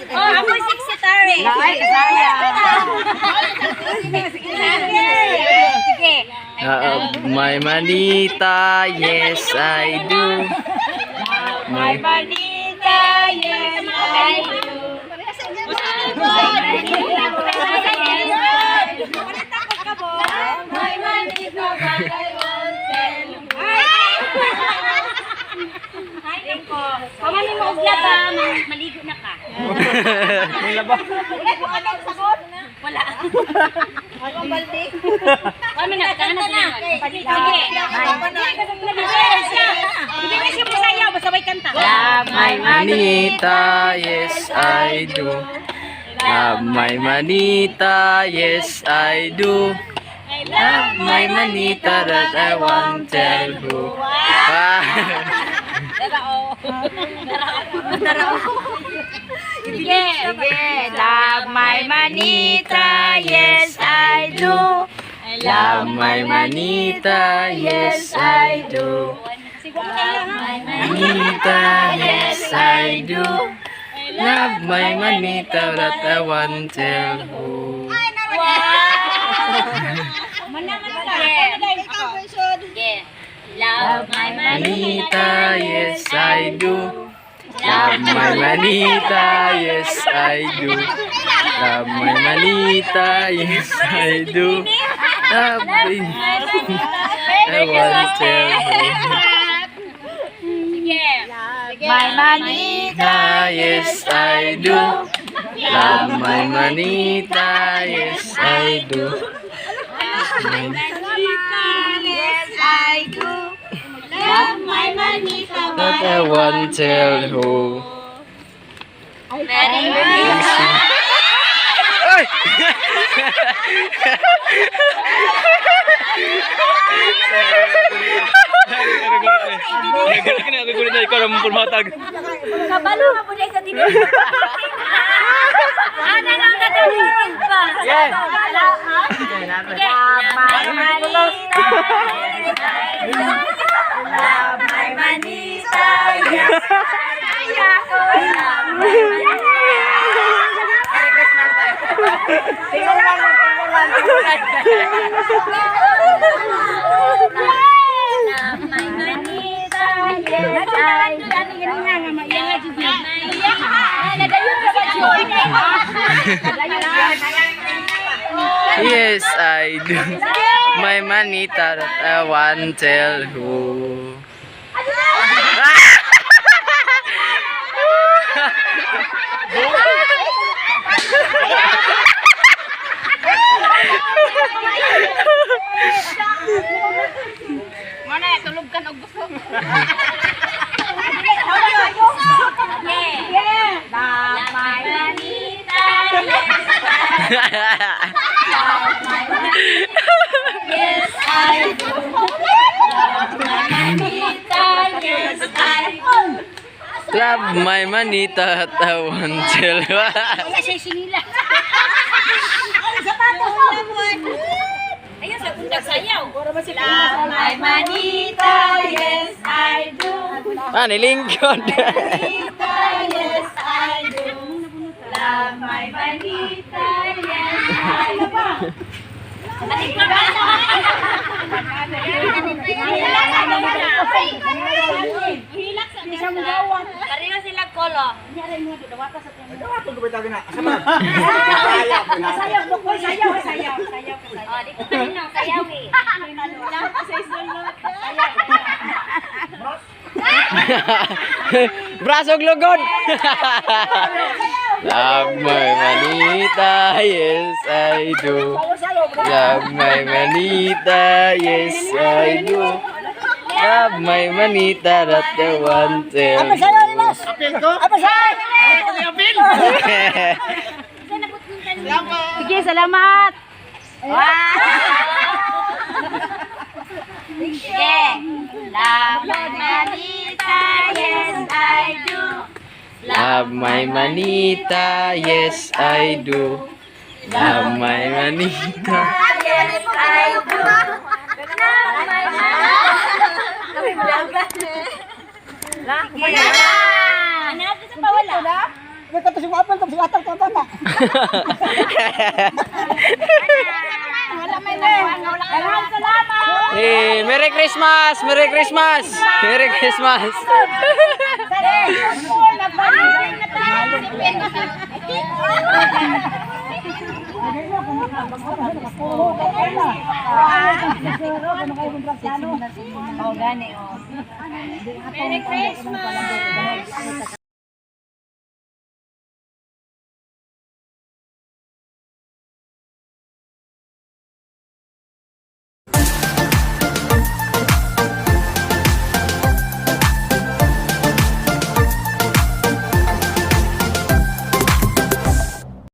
Ako yung secretary. Sige. My manita, yes I do. My manita, yes I do. My manita, but I won't tell you. Ay, nako. Kawanin mo ugla ba? Maligo na ka. Wala ba? Wala. Ako balde. Kami na, kana na. Sige. Sige, kasi mo sayaw, sabay kanta. My manita, yes I do. Love my manita, yes I do. Love my manita that I won't tell who. Sige. Love my manita, yes I do. Love my manita, yes I do. Love my Manita, yes I do. Love my manita that I won't tell who. Love my Manita, yes I do. Love my manita, yes I do. Love my manita, yes I do. Love my I won't tell who. My manita, Yes I do. Love my manita, yes I do. my manita, yes I do. Love my manita, That I won't tell who. very good. Ay! Kabalo nga po dahil sa dito. Ano lang natulungan pa? Yes. Love my manita, love my manita, yes I do. Love my manita, yes I do. Yes, I do. My manita that I won't tell who. Mana ya tulog kan og gusto. Love my manita, yes I do. Love my manita, yes I do. Love my manita that I won't tell who. Kasi sinila. Ayun sa punta sayaw. Love my manita, yes I do. Lingkod. Manita, yes I do. Love my manita, yes I do. Pareho sila kolo. Oh, di ko kanino sayaw eh. Brasog lugod. Love my manita, yes I do. Love my manita, yes I do. Love my manita that I want to. Sige, salamat. Wow. Sige. Love my manita, yes I do. Love my manita, yes I do. Love my manita. Yes I do. Love my manita. Wala na. Anak, isa pa wala. Wala may nagawa. Maraming salamat. Eh, Merry Christmas! Merry Christmas! Merry Christmas! Oh, gani, oh. Merry Christmas!